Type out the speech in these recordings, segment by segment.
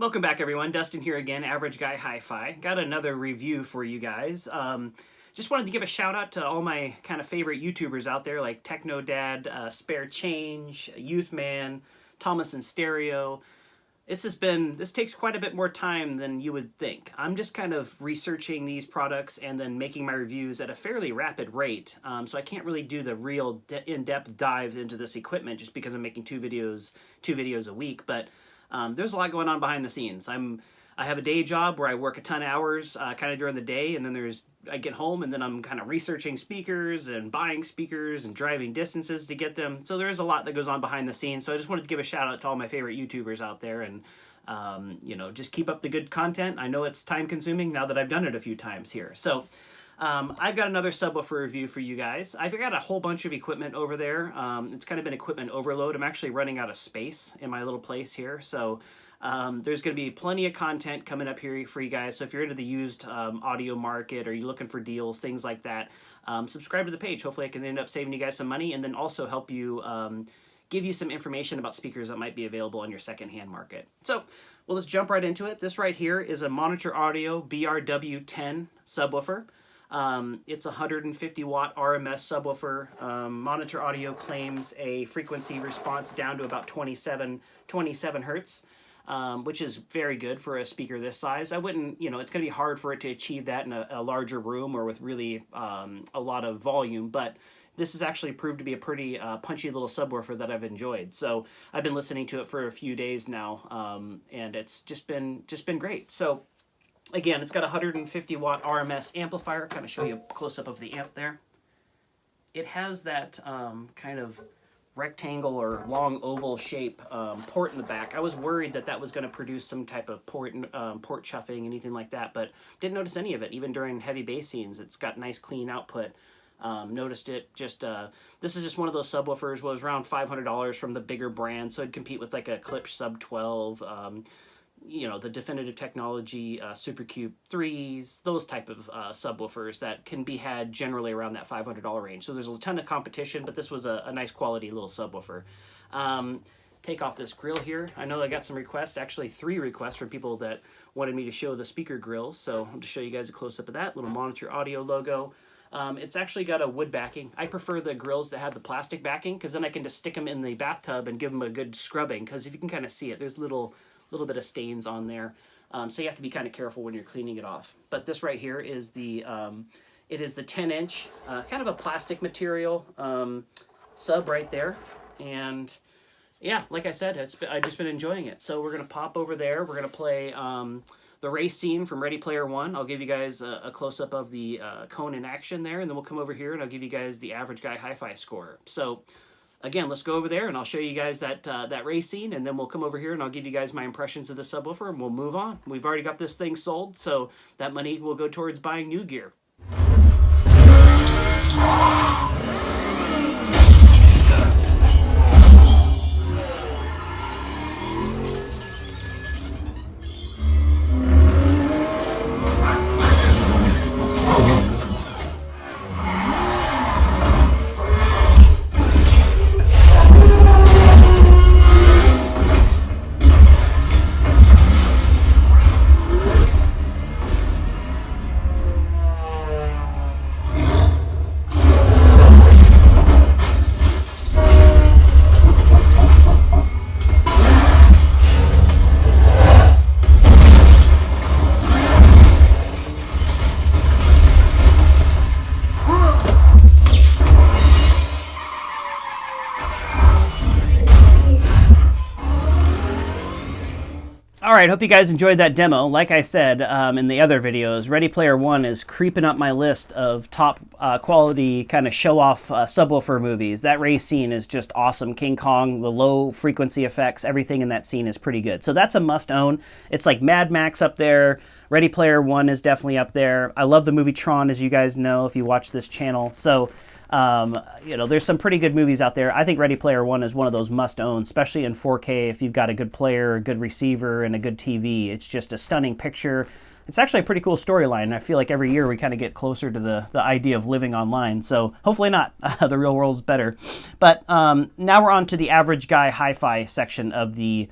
Welcome back, everyone. Dustin here again, Average Guy Hi-Fi. Got another review for you guys. Just wanted to give a shout out to all my kind of favorite YouTubers out there, like Techno Dad, Spare Change, Youth Man, Thomas in Stereo. This takes quite a bit more time than you would think. I'm just kind of researching these products and then making my reviews at a fairly rapid rate. So I can't really do the real in-depth dives into this equipment just because I'm making two videos a week. But there's a lot going on behind the scenes. I have a day job where I work a ton of hours kind of during the day, and then I get home and then I'm kind of researching speakers and buying speakers and driving distances to get them. So there is a lot that goes on behind the scenes. So I just wanted to give a shout out to all my favorite YouTubers out there, and just keep up the good content. I know it's time consuming now that I've done it a few times here. So I've got another subwoofer review for you guys. I've got a whole bunch of equipment over there. It's kind of been equipment overload. I'm actually running out of space in my little place here. So there's going to be plenty of content coming up here for you guys. So if you're into the used audio market, or you're looking for deals, things like that, subscribe to the page. Hopefully I can end up saving you guys some money, and then also help you give you some information about speakers that might be available on your secondhand market. So, well, let's jump right into it. This right here is a Monitor Audio BRW-10 subwoofer. It's a 150 watt RMS subwoofer. Monitor Audio claims a frequency response down to about 27 hertz, which is very good for a speaker this size. I wouldn't, it's going to be hard for it to achieve that in a larger room or with really a lot of volume, but this has actually proved to be a pretty punchy little subwoofer that I've enjoyed. So I've been listening to it for a few days now, and it's just been great. So again, it's got a 150 watt RMS amplifier. Kind of show you a close-up of the amp there. It has that kind of rectangle or long oval shape port in the back. I was worried that was going to produce some type of port chuffing, anything like that, but didn't notice any of it. Even during heavy bass scenes, it's got nice clean output. Noticed it. This is just one of those subwoofers. Was around $500 from the bigger brand, so it'd compete with like a Klipsch Sub 12. The Definitive Technology Super Cube 3s, those type of subwoofers that can be had generally around that $500 range. So there's a ton of competition, but this was a nice quality little subwoofer. Take off this grill here. I know I got some requests, actually 3 requests from people that wanted me to show the speaker grill. So I'll just show you guys a close-up of that little Monitor Audio logo. It's actually got a wood backing. I prefer the grills that have the plastic backing, because then I can just stick them in the bathtub and give them a good scrubbing, because if you can kind of see it, there's little bit of stains on there, so you have to be kind of careful when you're cleaning it off. But this right here is the 10-inch, kind of a plastic material sub right there, and yeah, like I said, I've just been enjoying it. So we're gonna pop over there. We're gonna play the race scene from Ready Player One. I'll give you guys a close-up of the cone in action there, and then we'll come over here and I'll give you guys the Average Guy Hi-Fi score. So again, let's go over there and I'll show you guys that race scene, and then we'll come over here and I'll give you guys my impressions of the subwoofer, and we'll move on. We've already got this thing sold, so that money will go towards buying new gear. All right, hope you guys enjoyed that demo. Like I said in the other videos, Ready Player One is creeping up my list of top quality kind of show-off subwoofer movies. That race scene is just awesome. King Kong, the low frequency effects, everything in that scene is pretty good. So that's a must-own. It's like Mad Max up there. Ready Player One is definitely up there. I love the movie Tron, as you guys know, if you watch this channel. So there's some pretty good movies out there. I think Ready Player One is one of those must-own, especially in 4K if you've got a good player, a good receiver, and a good TV. It's just a stunning picture. It's actually a pretty cool storyline. I feel like every year we kind of get closer to the idea of living online. So hopefully not. The real world's better. But now we're on to the Average Guy Hi-Fi section of the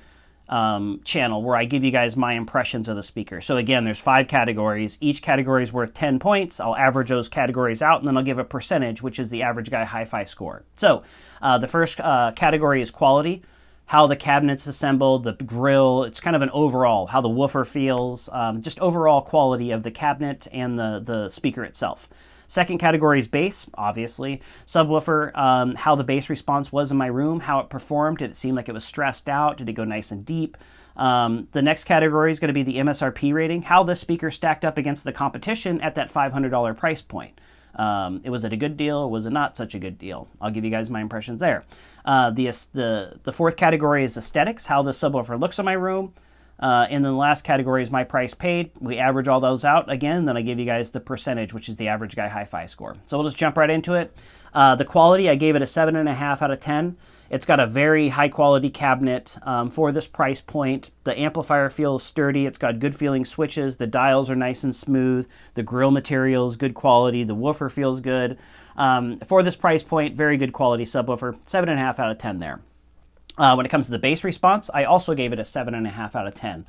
channel where I give you guys my impressions of the speaker. So again, there's 5 categories. Each category is worth 10 points. I'll average those categories out, and then I'll give a percentage, which is the average guy hi-fi score. So the first category is quality, how the cabinet's assembled, the grille. It's kind of an overall, how the woofer feels, just overall quality of the cabinet and the speaker itself. Second category is bass, obviously. Subwoofer, how the bass response was in my room, how it performed. Did it seem like it was stressed out? Did it go nice and deep? The next category is going to be the MSRP rating, how the speaker stacked up against the competition at that $500 price point. Was it a good deal? Was it not such a good deal? I'll give you guys my impressions there. The fourth category is aesthetics, how the subwoofer looks in my room. And then the last category is my price paid. We average all those out again, then I give you guys the percentage, which is the average guy hi-fi score. So we'll just jump right into it. The quality, I gave it a 7.5 out of 10. It's got a very high quality cabinet for this price point. The amplifier feels sturdy. It's got good feeling switches. The dials are nice and smooth. The grill material is good quality. The woofer feels good. For this price point, very good quality subwoofer. 7.5 out of 10 there. When it comes to the bass response, I also gave it a 7.5 out of 10.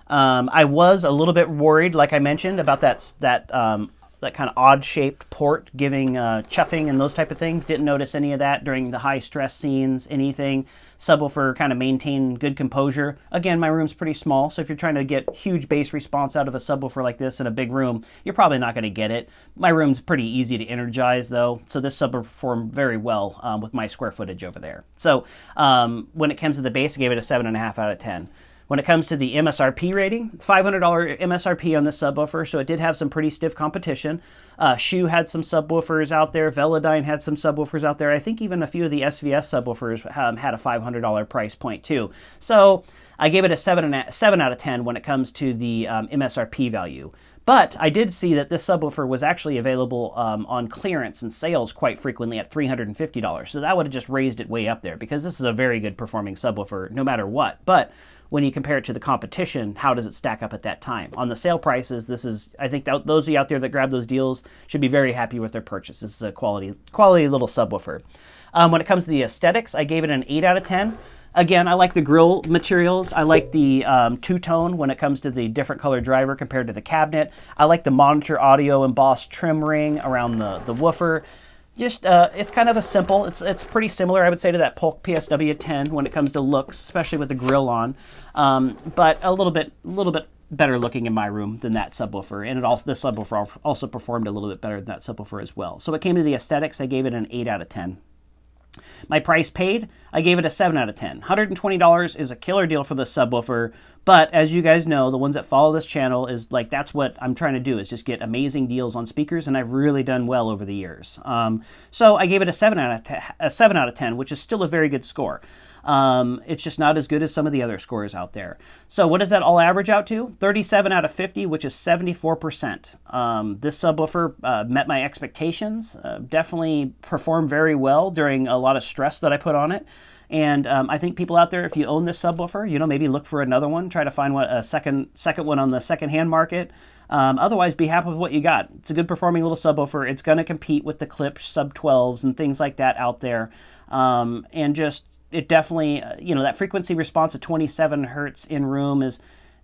I was a little bit worried, like I mentioned, about that kind of odd-shaped port giving chuffing and those type of things. Didn't notice any of that during the high-stress scenes, anything. Subwoofer kind of maintained good composure. Again, my room's pretty small, so if you're trying to get huge bass response out of a subwoofer like this in a big room, you're probably not going to get it. My room's pretty easy to energize, though, so this subwoofer performed very well with my square footage over there. So when it comes to the bass, I gave it a 7.5 out of 10. When it comes to the MSRP rating, $500 MSRP on this subwoofer, so it did have some pretty stiff competition. Shu had some subwoofers out there. Velodyne had some subwoofers out there. I think even a few of the SVS subwoofers had a $500 price point too. So I gave it a 7 out of 10 when it comes to the MSRP value. But I did see that this subwoofer was actually available on clearance and sales quite frequently at $350. So that would have just raised it way up there, because this is a very good performing subwoofer no matter what. But when you compare it to the competition, how does it stack up at that time? On the sale prices, I think those of you out there that grab those deals should be very happy with their purchase. This is a quality little subwoofer. When it comes to the aesthetics, I gave it an 8 out of 10. Again, I like the grill materials. I like the two-tone when it comes to the different color driver compared to the cabinet. I like the monitor audio embossed trim ring around the woofer. Just, it's kind of a simple, it's pretty similar, I would say, to that Polk PSW-10 when it comes to looks, especially with the grill on, but a little bit better looking in my room than that subwoofer, and this subwoofer also performed a little bit better than that subwoofer as well. So when it came to the aesthetics, I gave it an 8 out of 10. My price paid, I gave it a 7 out of 10. $120 is a killer deal for the subwoofer, but as you guys know, the ones that follow this channel is like, that's what I'm trying to do, is just get amazing deals on speakers, and I've really done well over the years. So I gave it a 7 out of 10, which is still a very good score. It's just not as good as some of the other scores out there. So what does that all average out to? 37 out of 50, which is 74%. This subwoofer met my expectations, definitely performed very well during a lot of stress that I put on it. And I think people out there, if you own this subwoofer, maybe look for another one, try to find a second one on the secondhand market. Otherwise, be happy with what you got. It's a good performing little subwoofer. It's going to compete with the Klipsch sub-12s and things like that out there. And just, it definitely, that frequency response of 27 hertz in room is,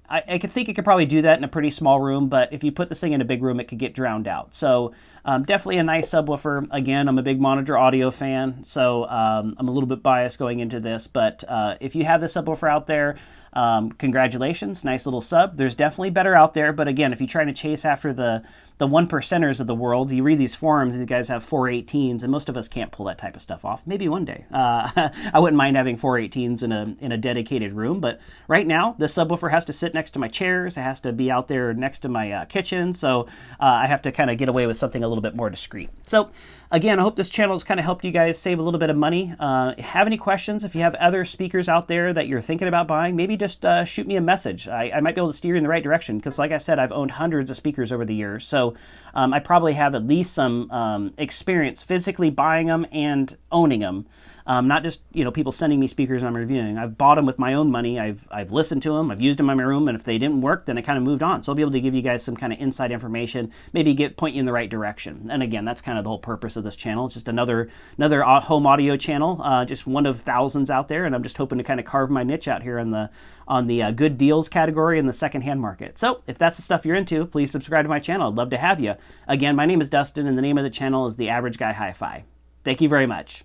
I could think it could probably do that in a pretty small room, but if you put this thing in a big room, it could get drowned out. So definitely a nice subwoofer. Again, I'm a big monitor audio fan, so I'm a little bit biased going into this, but if you have this subwoofer out there, congratulations, nice little sub. There's definitely better out there, but again, if you're trying to chase after the 1%ers of the world, you read these forums, these guys have 418s, and most of us can't pull that type of stuff off. Maybe one day. I wouldn't mind having 418s in a dedicated room, but right now, this subwoofer has to sit next to my chairs, it has to be out there next to my kitchen, so I have to kind of get away with something a little bit more discreet. So again, I hope this channel has kind of helped you guys save a little bit of money. Have any questions? If you have other speakers out there that you're thinking about buying, maybe just shoot me a message. I might be able to steer you in the right direction, because like I said, I've owned hundreds of speakers over the years, so I probably have at least some experience physically buying them and owning them. Not just, you know, people sending me speakers and I'm reviewing. I've bought them with my own money. I've listened to them. I've used them in my room. And if they didn't work, then I kind of moved on. So I'll be able to give you guys some kind of inside information, maybe point you in the right direction. And again, that's kind of the whole purpose of this channel. It's just another home audio channel, just one of thousands out there. And I'm just hoping to kind of carve my niche out here on the good deals category in the secondhand market. So if that's the stuff you're into, please subscribe to my channel. I'd love to have you. Again, my name is Dustin, and the name of the channel is The Average Guy Hi-Fi. Thank you very much.